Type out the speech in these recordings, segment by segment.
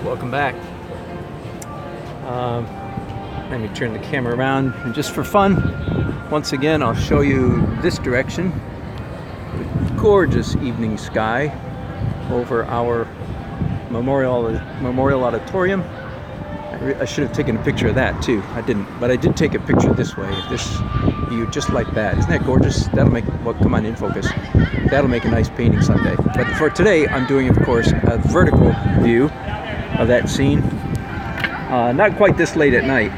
Welcome back. Let me turn the camera around, and just for fun, once again I'll show you this direction. Gorgeous evening sky over our Memorial Auditorium. I should have taken a picture of that too. I didn't, but I did take a picture this way. This view just like that. Isn't that gorgeous? That'll make, well, come on, in focus. That'll make a nice painting someday. But for today, I'm doing, of course, a vertical view of that scene. Not quite this late at night.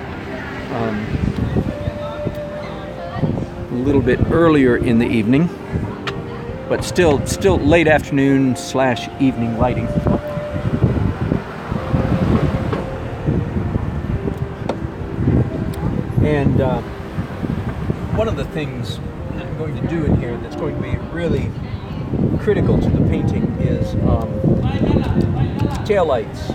A little bit earlier in the evening, but still late afternoon / evening lighting. And one of the things I'm going to do in here that's going to be really critical to the painting is tail lights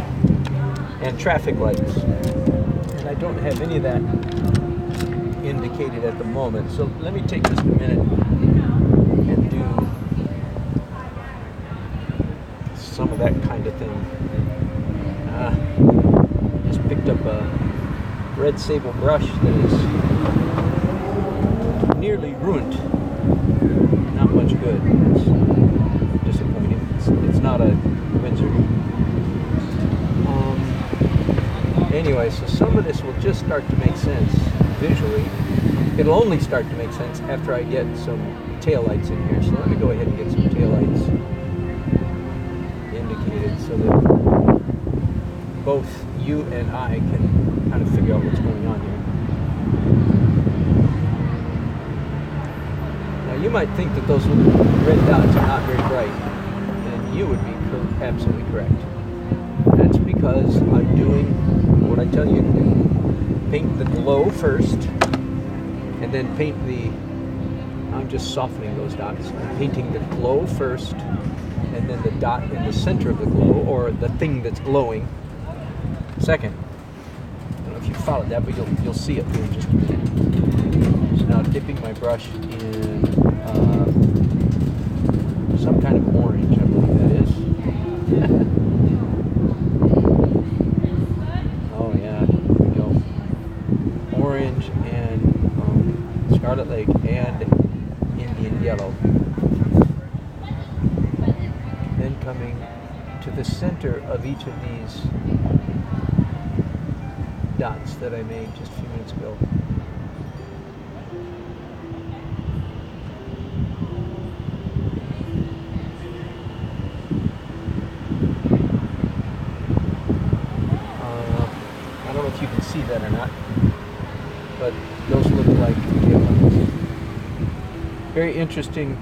and traffic lights. And I don't have any of that indicated at the moment, so let me take just a minute and do some of that kind of thing. Just picked up a red sable brush that is nearly ruined. Not much good. It's disappointing. It's not a Windsor. Anyway, so some of this will just start to make sense visually. It'll only start to make sense after I get some taillights in here. So let me go ahead and get some taillights indicated so that both you and I can kind of figure out what's going on here. Now you might think that those red dots are not very bright, and you would be absolutely correct. That's because I'm doing what I tell you to do. Paint the glow first, and then paint I'm just softening those dots. I'm painting the glow first, and then the dot in the center of the glow, or the thing that's glowing, second. I don't know if you followed that, but you'll see it here in just a minute. So now dipping my brush in some kind of orange, I believe that is. Oh yeah, here we go. Orange and Scarlet Lake and Indian Yellow. Then coming to the center of each of these dots that I made just a few minutes ago. I don't know if you can see that or not, but those look like taillights. Very interesting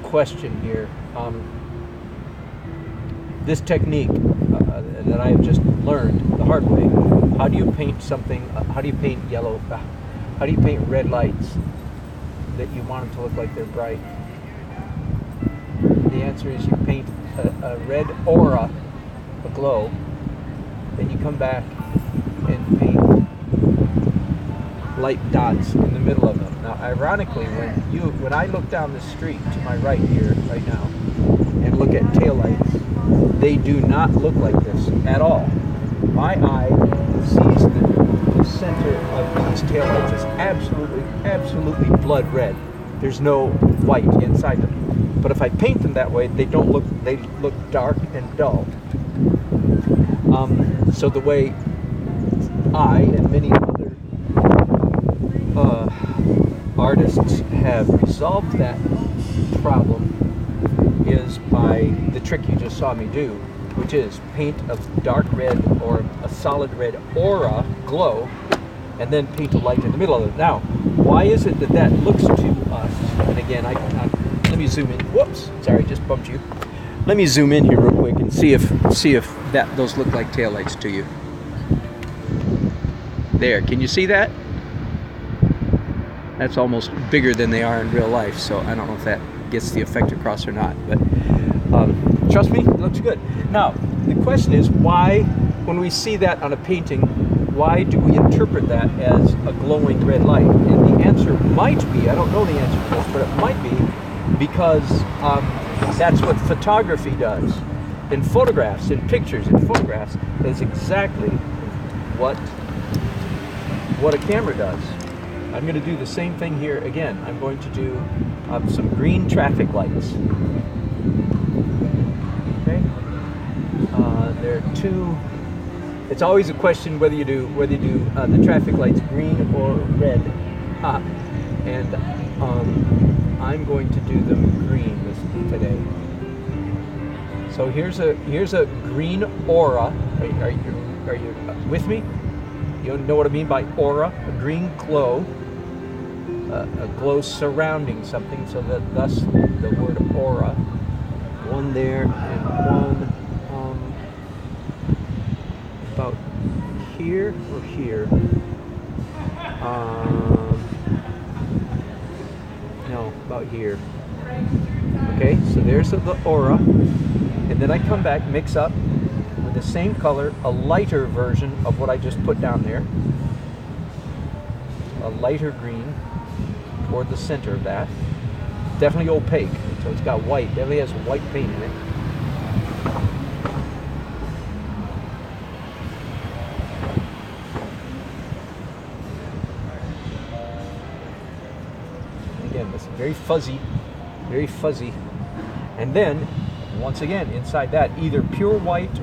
question here. This technique that I have just learned the hard way. How do you paint something? How do you paint yellow? How do you paint red lights that you want them to look like they're bright? The answer is you paint a red aura, a glow. Then you come back and paint light dots in the middle of them. Now, ironically, when I look down the street to my right here, right now, and look at taillights, they do not look like this at all. My eye sees the center of these taillights is absolutely blood red. There's no white inside them. But if I paint them that way, they look dark and dull. So the way I and many other artists have resolved that problem is by the trick you just saw me do, which is paint a dark red or a solid red aura glow, and then paint a light in the middle of it. Now, why is it that looks to us? And again, let me zoom in. Whoops, sorry, just bumped you. Let me zoom in here real quick and see if those look like taillights to you. There, can you see that? That's almost bigger than they are in real life, so I don't know if that gets the effect across or not, but trust me, it looks good. Now, the question is, why, when we see that on a painting, why do we interpret that as a glowing red light? And the answer might be, I don't know the answer to this, but it might be because that's what photography does. in photographs, in pictures, in photographs, is exactly what a camera does. I'm going to do the same thing here again. I'm going to do some green traffic lights. Okay. There are two. It's always a question whether you do the traffic lights green or red, and I'm going to do them green today. So here's a green aura. Are you with me? You know what I mean by aura? A green glow, a glow surrounding something. So that thus the word aura. One there and one about here or here. No, about here. Okay, so there's the aura. And then I come back, mix up with the same color, a lighter version of what I just put down there. A lighter green toward the center of that. Definitely opaque, so it's got white, definitely has white paint in it. Again, this is very fuzzy, very fuzzy. And then, once again, inside that, either pure white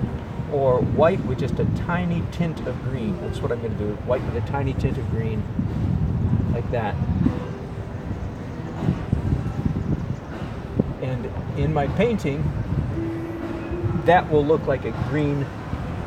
or white with just a tiny tint of green. That's what I'm going to do. White with a tiny tint of green, like that. And in my painting, that will look like a green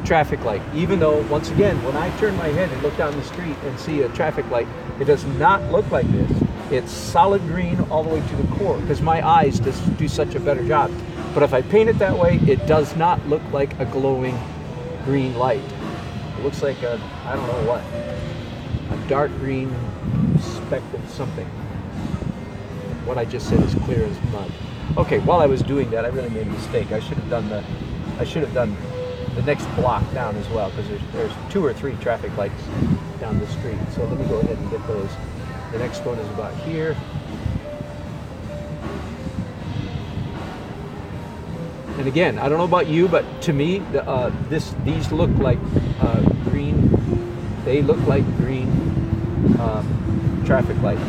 traffic light. Even though, once again, when I turn my head and look down the street and see a traffic light, it does not look like this. It's solid green all the way to the core, because my eyes just do such a better job. But if I paint it that way, it does not look like a glowing green light. It looks like a, I don't know what, a dark green speck of something. What I just said is clear as mud. Okay, while I was doing that, I really made a mistake. I should have done the next block down as well, because there's 2 or 3 traffic lights down the street. So let me go ahead and get those. The next one is about here. And again, I don't know about you, but to me, these look like green. They look like green traffic lights.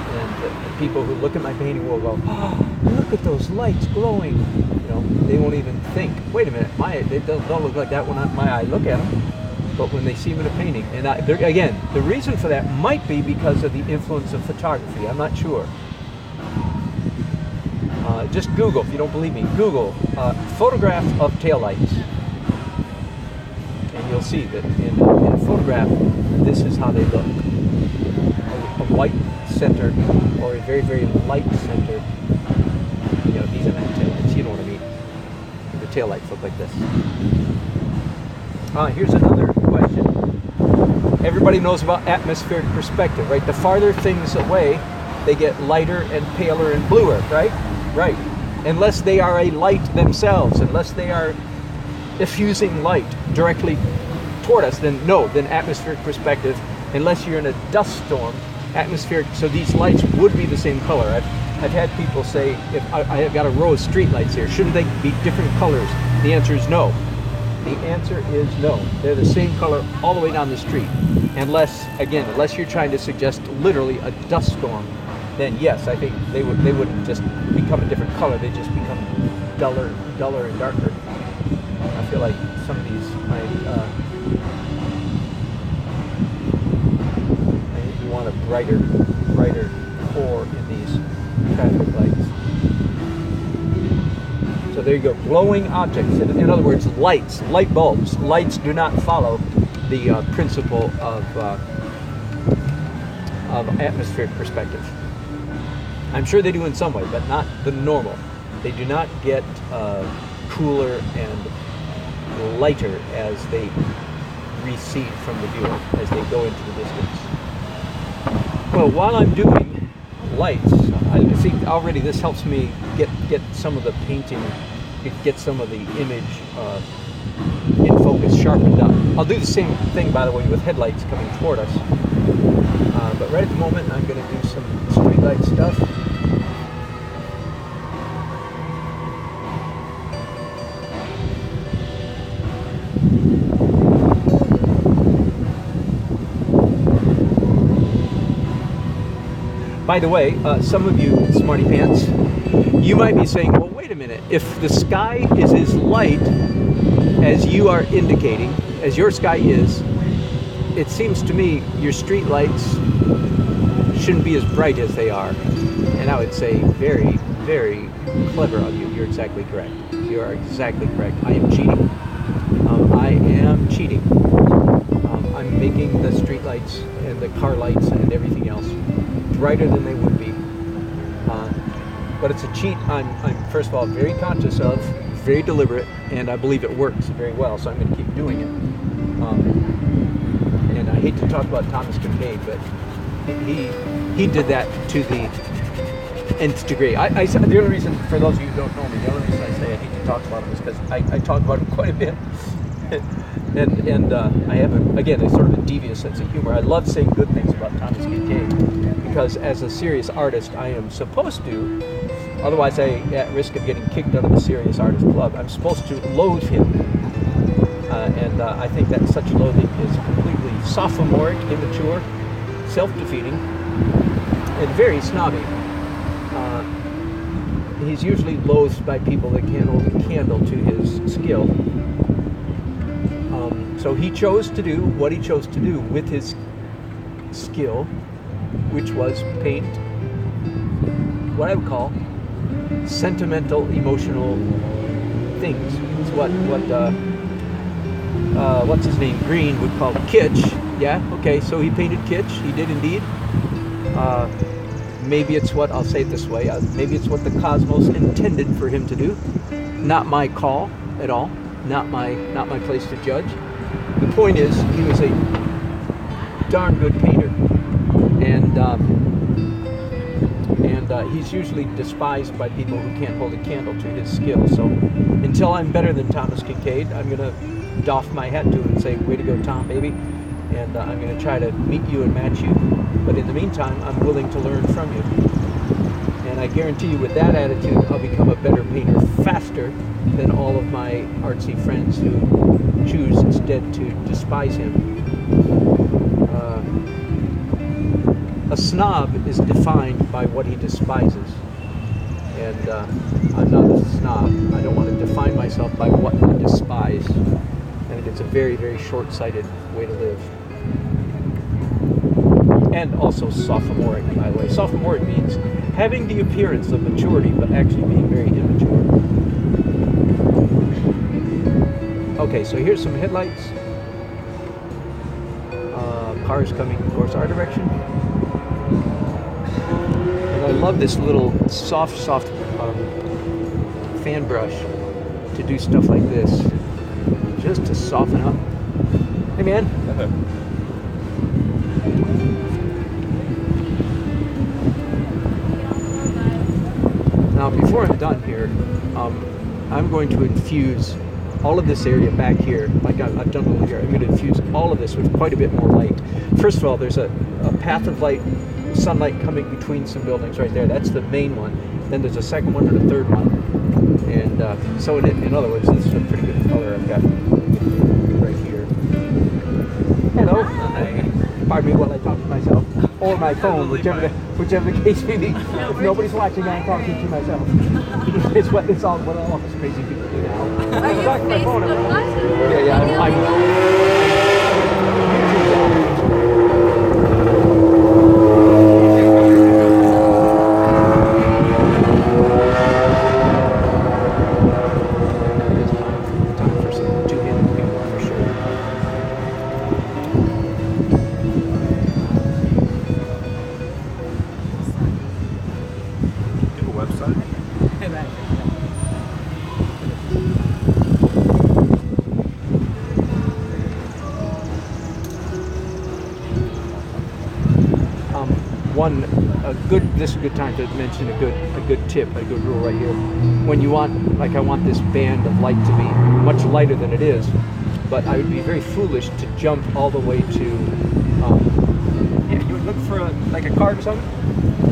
And the people who look at my painting will go, "Oh, look at those lights glowing." You know, they won't even think, "Wait a minute, they don't look like that when my eye look at them." But when they see them in a painting, and again, the reason for that might be because of the influence of photography. I'm not sure. Just Google, if you don't believe me, Google photograph of taillights. And you'll see that in a photograph, this is how they look. A white center, or a very, very light center. You know, these are not taillights, you know what I mean. The taillights look like this. Here's another question. Everybody knows about atmospheric perspective, right? The farther things away, they get lighter and paler and bluer, right? Right. Unless they are a light themselves, unless they are diffusing light directly toward us, then no, then atmospheric perspective, unless you're in a dust storm, atmospheric, so these lights would be the same color. I've had people say, if I have got a row of street lights here, shouldn't they be different colors? The answer is no. The answer is no. They're the same color all the way down the street. Unless you're trying to suggest literally a dust storm, then yes, I think they wouldn't just become a different color. They just become duller and darker. I feel like some of these you want a brighter core in these traffic lights. So there you go, glowing objects. In other words, lights, light bulbs. Lights do not follow the principle of atmospheric perspective. I'm sure they do in some way, but not the normal. They do not get cooler and lighter as they recede from the viewer, as they go into the distance. Well, while I'm doing lights, I think already this helps me get some of the painting, get some of the image in focus, sharpened up. I'll do the same thing, by the way, with headlights coming toward us. But right at the moment, I'm going to do some streetlight stuff. by the way, some of you smarty pants, you might be saying, well, wait a minute. If the sky is as light as you are indicating, as your sky is, it seems to me your street lights shouldn't be as bright as they are. And I would say very, very clever of you. You're exactly correct. You are exactly correct. I am cheating. I am cheating. I'm making the street lights and the car lights and everything else brighter than they would be. But it's a cheat I'm first of all very conscious of, very deliberate, and I believe it works very well, so I'm going to keep doing it. And I hate to talk about Thomas Kinkade, but he did that to the nth degree. The only reason, for those of you who don't know me, the only reason I say I hate to talk about him is because I talk about him quite a bit. and I have, again, a sort of a devious sense of humor. I love saying good things about Thomas Kinkade because as a serious artist, I am supposed to, otherwise I at risk of getting kicked out of the Serious Artist Club, I'm supposed to loathe him. And I think that such loathing is completely sophomoric, immature, self-defeating, and very snobby. He's usually loathed by people that can't hold a candle to his skill. So he chose to do what he chose to do with his skill, which was paint what I would call sentimental, emotional things. It's what's his name, Green, would call kitsch. Yeah, okay, so he painted kitsch. He did indeed. Maybe it's what, I'll say it this way, maybe it's what the cosmos intended for him to do. Not my call at all. Not my place to judge. The point is, he was a darn good painter, and he's usually despised by people who can't hold a candle to his skill. So until I'm better than Thomas Kinkade, I'm gonna doff my hat to him and say, way to go, Tom, baby. And I'm gonna try to meet you and match you. But in the meantime, I'm willing to learn from you. And I guarantee you, with that attitude, I'll become a better painter faster than all of my artsy friends who choose instead to despise him. A snob is defined by what he despises. And I'm not a snob. I don't want to define myself by what I despise. I think it's a very, very short-sighted way to live. And also sophomoric, by the way. Sophomoric means having the appearance of maturity, but actually being very immature. Okay, so here's some headlights. Cars coming, of course, our direction. And I love this little soft fan brush to do stuff like this, just to soften up. Hey, man. Now, before I'm done here, I'm going to infuse all of this area back here, like I've done over here. I'm going to infuse all of this with quite a bit more light. First of all, there's a path of light, sunlight coming between some buildings right there. That's the main one. Then there's a second one and a third one. And so in other words, this is a pretty good color I've got right here. Hello. Pardon me while I talk to myself. Or my phone, whichever the case may be. If nobody's watching, I'm talking to myself. It's all what all of us crazy people do now. Are you Facebook Live? Yeah, I'm time for some two-handed people for sure. Do you have a website? This is a good time to mention a good tip, a good rule right here. When you want, like I want this band of light to be much lighter than it is, but I would be very foolish to jump all the way to, you would look for like a card or something?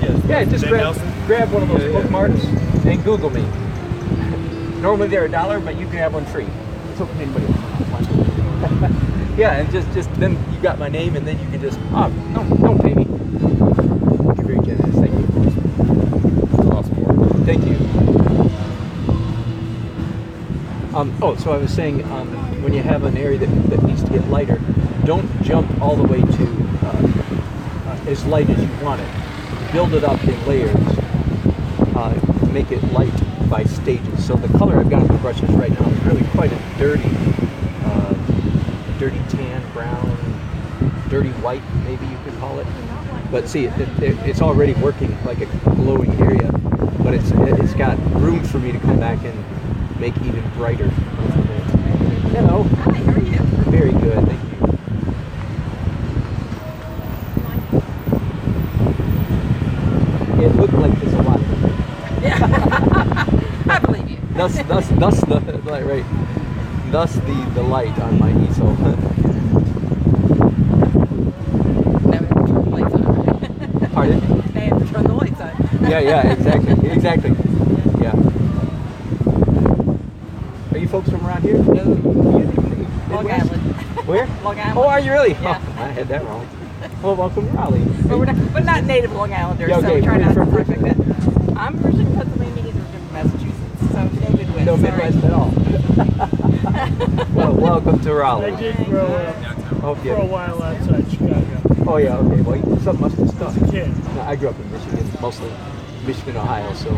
Yes. Yeah, just grab one of those bookmarks and Google me. Normally they're $1, but you can have one free. Let's hope anybody wants one. Yeah, and just then you got my name, and then you can just, no, don't pay me. You're very generous, thank you. Thank you. So I was saying, when you have an area that needs to get lighter, don't jump all the way to as light as you want it. Build it up in layers. Make it light by stages. So the color I've got on the brushes right now is really quite a dirty tan, brown, dirty white, maybe you could call it. But see, it's already working like a glowing area, but it's got room for me to come back and make even brighter. Hello. Hi, how are you? Very good, thank you. It looked like this a lot. Yeah. I believe you. Thus the light, right? Thus the light on my easel. Now we have to turn the lights on. Pardon? They have to turn the lights on. Yeah, exactly. Yeah. Are you folks from around here? No. Midwest? Long Island. Where? Long Island. Oh, are you really? Yeah. Oh, I had that wrong. Well, welcome to Raleigh. But we're not native Long Islanders, Yeah, okay. so we try Where not you to from talk like that. I'm originally from Pennsylvania, he's originally from Massachusetts, so no Midwest. No sorry. Midwest at all. Well, welcome to Raleigh. I did grow up Oh, for a yeah. while outside Chicago Oh, yeah, okay. Well, something must have stuck. as a kid. No, I grew up in Michigan, mostly Michigan, Ohio, so.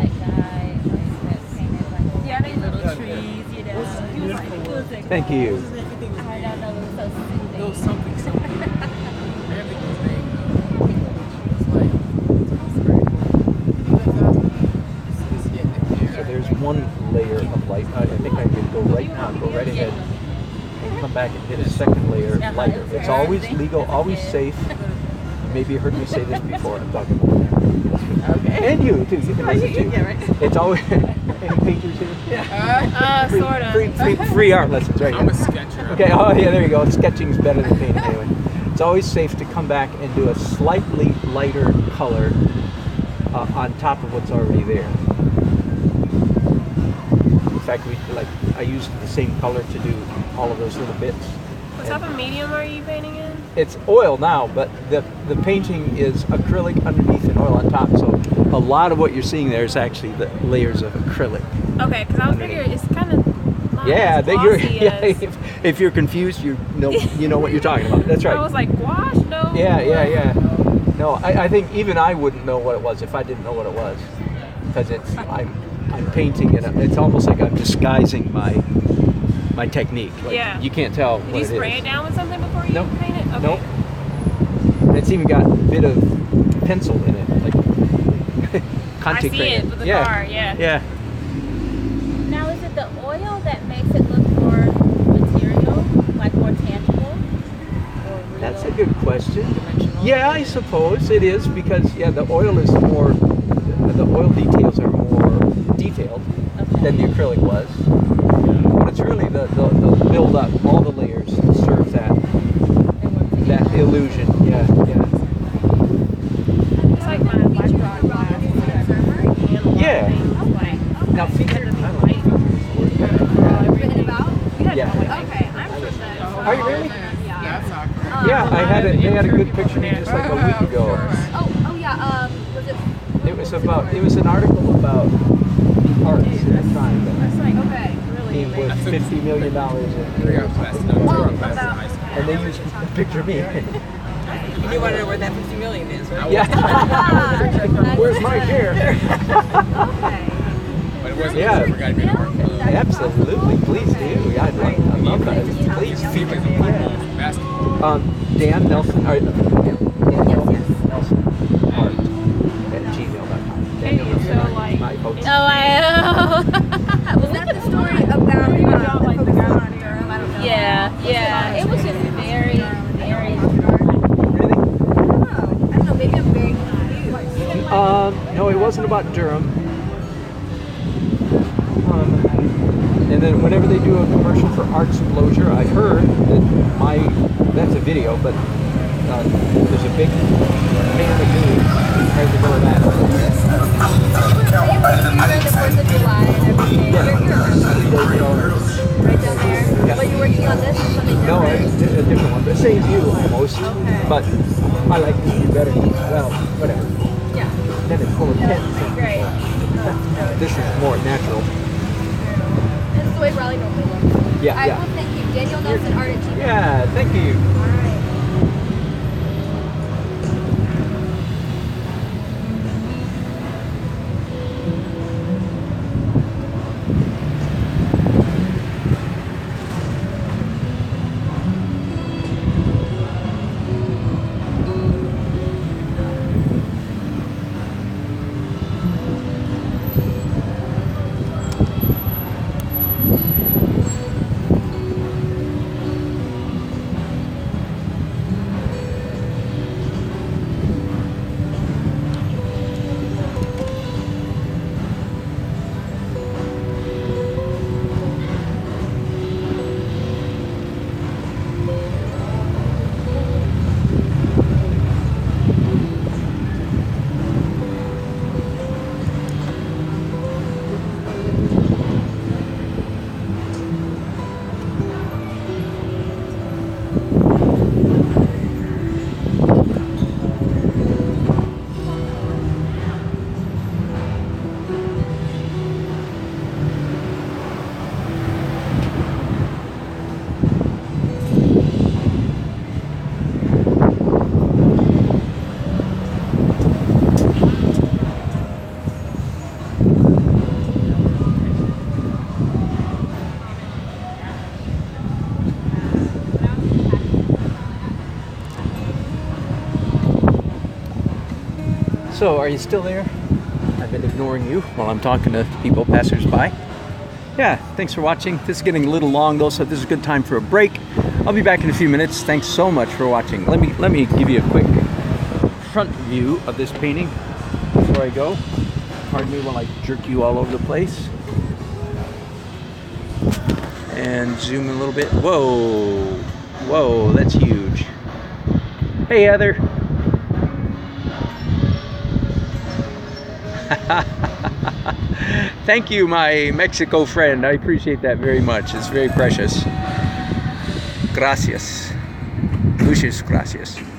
Yeah, they little trees, you know. Thank you. I don't know, it was so soothing. It was something. Everything was made. So there's one layer of light. I think I could go right now, go right ahead, and come back and hit a second layer lighter. It's always legal, always safe. Maybe you heard me say this before. I'm talking about that. Okay. And you too. You can listen too. Yeah, right. It's always any painters here. Sort of. Free art lessons right I'm a here. sketcher. Okay. Oh yeah, there you go. Sketching's better than painting anyway. It's always safe to come back and do a slightly lighter color on top of what's already there. In fact, I used the same color to do all of those little bits. What type of medium are you painting in? It's oil now, but the painting is acrylic underneath and oil on top. So a lot of what you're seeing there is actually the layers of acrylic. Okay, because I was Underneath. figuring it's kind of not Yeah, as that you're. glossy Yeah, as- if you're confused, you know what you're talking about. That's right. I was like, gouache? No. Yeah. No, I think even I wouldn't know what it was if I didn't know what it was, because I'm painting and it's almost like I'm disguising my technique. Like, Yeah. you can't tell Did what you it spray is. it down with something before you Nope. paint it? Okay. Nope. And it's even got a bit of pencil in it, like I Conte see crayon. it with the Yeah. car, yeah. Yeah. Now, is it the oil that makes it look more material, like more tangible? Or real? That's a good question. Dimensional. Yeah, I suppose it is because the oil is more. The oil details are more detailed than the acrylic was. But it's really the build up, all the layers serve that illusion. Yeah. It's like my byproduct glass. Yeah. Like, Now featured. Written about? Yeah. Okay, I'm from the. Are you really? That's awkward. Yeah, they had a good picture of me just like a week ago. Oh yeah. Was it? It was an article about the arts at the time that it's like, Okay, really. being worth $50 million Three in hours less than Oh, high about. school. and they used a picture of me. You want to know where that 50 million is, right? Yeah. Where's my share? Okay. But it wasn't Yeah. ever got to be an art club. Absolutely, please do. I love that. Please feature me. Basketball. Dan Nelson. Nelson Art at gmail.com. Hey, so like, My folks. Oh, I Was that the story about like the guy Pokemon on Serum? I don't know. yeah. It was just very, very. Really? Oh, I don't know. Maybe I'm very confused. No, it wasn't about Durham. And then whenever they do a commercial for Artsplosure, I heard that that's a video, but there's a big fan of me compared to go to that. The 4th of July and everything. Yeah. Right down there. Yeah. But you're working on this or something No, different? it's a different one, but same view almost. But I like this view better. Well, whatever. Yeah. Then it's full of tents. Great. this is more natural. That's the way Raleigh normally looks. Yeah, I yeah. will thank you. Daniel Nelson, art at Gmail. Yeah, thank you. All right. So, are you still there? I've been ignoring you while I'm talking to people, passers-by. Yeah, thanks for watching. This is getting a little long though, so this is a good time for a break. I'll be back in a few minutes. Thanks so much for watching. Let me give you a quick front view of this painting before I go. Pardon me while I jerk you all over the place. And zoom in a little bit. Whoa, whoa, that's huge. Hey, Heather. Thank you, my Mexico friend. I appreciate that very much. It's very precious. Gracias. Muchas gracias.